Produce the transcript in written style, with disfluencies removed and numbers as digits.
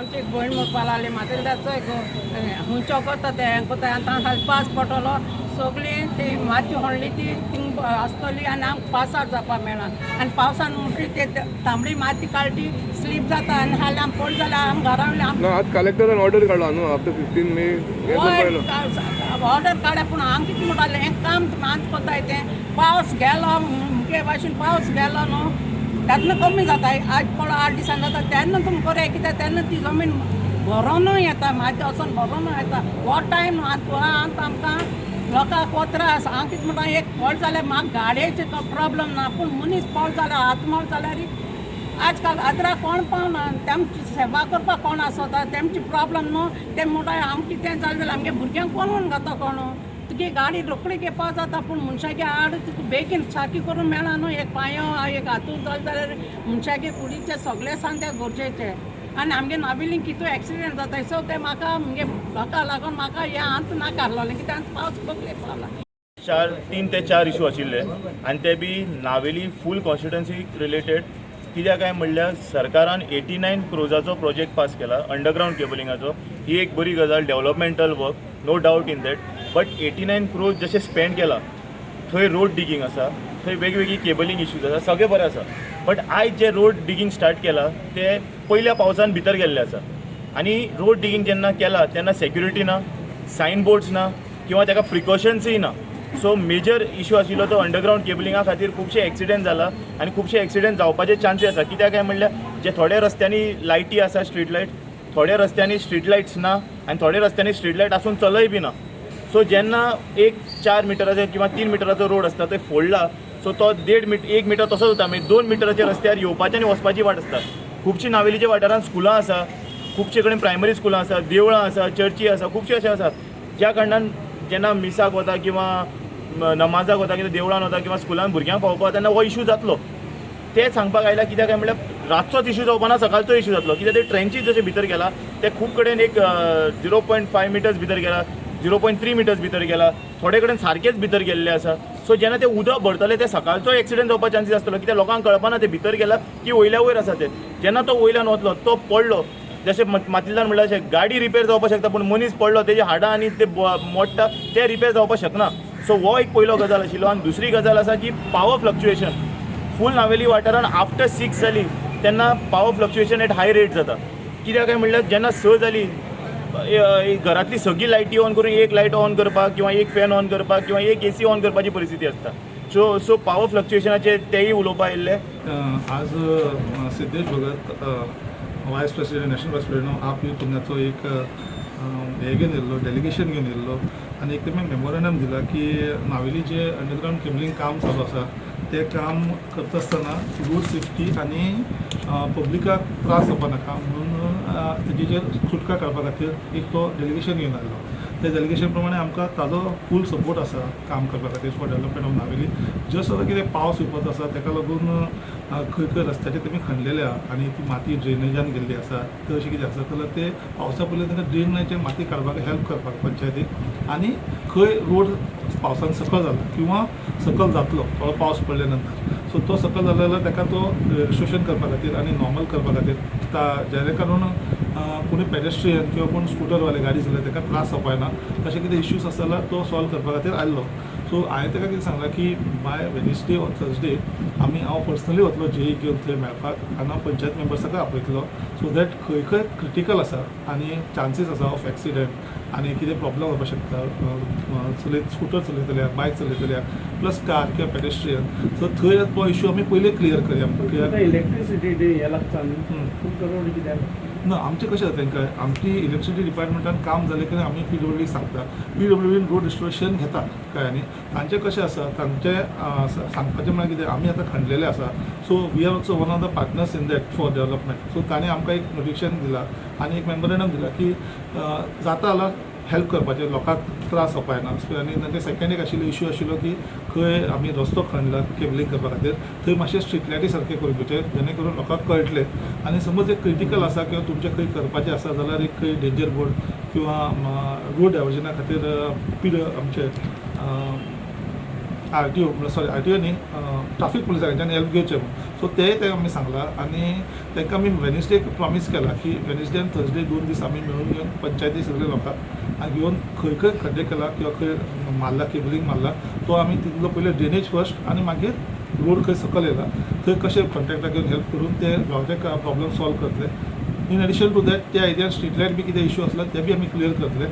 आमची एक भयण म्हणपाक लागली म्हाका हुंचो करता ते हें कोता आतां पास पडटलो सगळीं ती माती व्हडली ती थिंग आसतली आनी आमकां पासार जावपाक मेळना आनी पावसान म्हणटी ते तांबडी माती काळटी स्लीप जाता आनी हाली आमी पडले जाल्यार आमी घरा वयले आज कलेक्टरान ऑर्डर काडला न्हू आफ्टर 15 मे ऑर्डर काडल्या पूण हांव कितें म्हणटालें हें काम आंत कोताय तें पावस गेलो मुगे भाशेन पावस गेलो न्हू तेन्ना कमी जाता आज पळय 8 दिसान जाता तेन्ना तुमकां बरें कित्याक तेन्ना ती जमीन भरोनूय येता माती वचोन भरोनूय येता हो टायम आतां आमकां लोकांक हो त्रास हांव कितें म्हणटा एक पड जाल्यार म्हाका गाडयेचे तो प्रॉब्लम ना पूण मनीस पड जाल्यार आत्महत्या जाल्यार आजकाल आदरा कोण पावना तेमची सेवा करपाक कोण आसता तेमची प्रॉब्लम न्हू ते म्हणटा आमकां कितें जालें जाल्यार आमगे भुरग्यांक कोण व्हरून घेता कोण तुगे गाडी रोखडी घेवपा जाता पूण मनशागे आड तुका बेगीन सारकी करून मेळना न्हू एक पांयो एक हातून जालें जाल्यार मनशागे कुडीचे सगळे सांगते गरजेचे आनी आमगे नाबिलीं कितू एक्सिडेंट जाताय सो ते म्हाका मुगे लोकांक लागून म्हाका हें आंत नाका आहलोलें कित्याक आंत पावस बगले पावला 3 ते 4 इशू आशिल्ले आनी ते बी नावेली फूल कॉन्स्टिट्युएन्सी रिलेटेड कित्याक काय म्हणल्यार सरकारान 89 क्रोजाचो प्रोजेक्ट पास केला अंडरग्रावंड केबलिंगाचो ही एक बरी गजाल developmental work no doubt in that but 89 crores जशें स्पेंड केला थंय रोड डिगींग आसा थंय वेगवेगळी केबलिंग इश्यूज आसा सगळें बरें आसा बट आयज जे रोड डिगींग स्टार्ट केला ते पयल्या पावसान भितर गेल्ले आसा आनी रोड डिगींग जेन्ना केला तेन्ना सेक्युरिटी ना सायन बोर्ड्स ना किंवा ताका प्रिकॉशन्सूय ना सो मेजर इशू आशिल्लो तो अंडरग्रावंड केबलिंगा खातीर खुबशे एक्सिडेंट जाला आनी खुबशे एक्सिडेंट जावपाचे चान्सीस आसा कित्याक काय म्हणल्यार जे थोड्या रस्त्यांनी लायटी आसा स्ट्रीट लायट थोड्या रस्त्यांनी स्ट्रीट लायट्स ना आनी थोड्या रस्त्यांनी स्ट्रीट लायट आसून चलय बी ना सो जेन्ना एक 4 मिटराचो किंवा 3 मिटराचो रोड आसता तो फोडला सो तो 1.5 मिटर तसोच जाता मागीर 2 मिटराच्या रस्त्यार येवपाची आनी वचपाची वाट आसता खुबशी नावेलीच्या वाठारांत स्कुलां आसा खुबशे कडेन प्रायमरी स्कुलां आसा देवळां आसा चर्ची आसा खुबशे अशें आसात ज्या कारणान जेन्ना मिसाक वता किंवा नमाजाक वता किंवा देवळान वता किंवा स्कुलान भुरग्यांक पावोवपाक तेन्ना हो इशू जातलो ते सांगपाक आयला कित्याक काय म्हणल्यार रातचोच इशू जावपा ना सकाळचो इशू जातलो कित्याक ते ट्रेंचीस जशे भितर गेला ते खूब कडेन एक 0.5 मिटर्स भितर गेला 0.3 मिटर्स भितर गेला थोडे कडेन सारकेच भितर गेल्ले आसा सो जेन्ना ते उदक भरतले ते सकाळचो एक्सिडेंट जावपा चान्सीस आसतलो कित्याक लोकांक कळपाना ते भितर गेला की वयल्या वयर आसा ते जेन्ना तो वयल्यान वतलो तो पडलो जशें मातिल्ल्यान म्हणल्यार अशें गाडी रिपेर जावपाक शकता पूण मनीस पडलो तेजे हाडां आनी ते मोडटा ते रिपेर जावपाक शकना सो हो एक पयलो गजाल आशिल्लो आनी दुसरी गजाल आसा की पावर फ्लक्च्युएशन फूल नावेली वाठारान आफ्टर 6 जाली तेन्ना power fluctuation at high rate जाता कित्याक काय म्हणल्यार जेन्ना 6 जाली घरातली सगळी लायटी ऑन करून एक लायट ऑन करपाक किंवा एक फॅन ऑन करपाक किंवा एक एसी ऑन करपाची परिस्थिती आसता सो पावर फ्लक्च्युएशनाचे तेय उलोवपाक आयिल्ले आज सिद्धेश भगत वायस प्रेसिडेंट नॅशनल वायस प्रेसिडेंट आप यूथ पुण्याचो एक हे घेवन येयल्लो डेलिगेशन घेवन येयल्लो आनी एक तेमी मेमोरंडम दिला की नावेली जे अंडरग्रावंड केबलिंग काम चालू आसा ते काम करता आसतना रोड सेफ्टी आनी पब्लिकाक त्रास जावपा नाका म्हणून तेजी जे सुटका काडपा खातीर एक तो डेलिगेशन घेवन आयलो त्या डेलिगेशन प्रमाणे आमकां ताजो फूल सपोर्ट आसा काम करपा खातीर for development of Navelim just आतां कितें पावस येवपाचो आसा ताका लागून खंय खंय रस्त्याचे तेमी खणलेले आहा आनी ती माती ड्रेनेजान गेल्ली आसा तर अशें कितें आसा जाल्यार ते पावसा पयलीं तांकां ड्रेनाचे माती काडपाक हेल्प करपाक पंचायतीक आनी खंय रोड पावसान सकल जाला किंवा सकल जातलो थोडो पावस पडले नंतर सो तो सकल जालो जाल्यार ताका तो रिस्ट्रिक्शन करपा खातीर आनी नॉर्मल करपा खातीर जेणे करून कोणी पेडेस्ट्रियन किंवा कोण स्कूटरवाले गाडी चलयता ताका त्रास जावपाक ना तशें कितें इश्यूज आसा जाल्यार तो सॉल्व करपा खातीर आयल्लो सो हांवें ताका कितें सांगलां की बाय वेडनेसडे ऑर थर्सडे हांव पर्सनली वतलो जेई घेवन थंय मेळपाक आनी हांव पंचायत मेंबर्साक आपयतलो सो दॅट खंय खंय क्रिटिकल आसा आनी चान्सीस आसा ऑफ एक्सिडेंट आनी कितें प्रॉब्लम जावपाक शकता स्कूटर चलयतल्याक बायक चलयतल्याक प्लस कार किंवा पेडेस्ट्रियन सो थंय तो इश्यू आमी पयलीं क्लियर करया इलेक्ट्रिसिटी हे लागता खूब रोड कित्याक ना आमचें कशें जाता तांकां आमची इलेक्ट्रिसिटी डिपार्टमेंटान काम जालें की आमी PWDक सांगता PWDन रोड रिस्टोरेशन घेता कळ्ळें न्ही तांचें कशें आसा तांचें सांगपाचें म्हळ्यार कितें आमी आतां खणलेले आसा so we are also one of the partners in that for development so ताणें आमकां एक नोटिफिकेशन दिलां आनी एक मेमोरंडम दिला की जाता जाल्यार हेल्प करपाचें लोकांक त्रास जावपाक ना आनी तांचें सेकंड एक आशिल्लो इश्यू आशिल्लो की खंय आमी रस्तो खणला केबलिंग करपा खातीर थंय मातशें स्ट्रीट लायटी सारकें करपाचें जेणे करून लोकांक कळटलें आनी समज एक क्रिटिकल आसा किंवा तुमचें खंय करपाचें आसा जाल्यार एक खंय डेंजर बोर्ड किंवा रोड डायवर्जना खातीर आमचे RTO सॉरी RTO न्ही ट्राफीक पुलिसांच्यान हेल्प घेवचें म्हणून सो ते आमी सांगला आनी तांकां आमी वेनसडे प्रॉमीस केला की वेनसडे आनी थर्सडे 2 दीस आमी मेळून घेवन पंचायती सगळे लोकांक घेवन खंय खंय खड्डे केला किंवा खंय मारला केबलिंग मारला तो आमी तितलो पयले ड्रेनेज फर्स्ट आनी मागीर रोड खंय सकयल येला थंय कशें कॉन्ट्रॅक्टाक घेवन हेल्प करून ते गांवचे प्रॉब्लम सॉल्व करतले इन एडिशन टू दॅट त्या एरियान स्ट्रीट लायट बी कितें इश्यू आसला ते बी आमी क्लियर करतले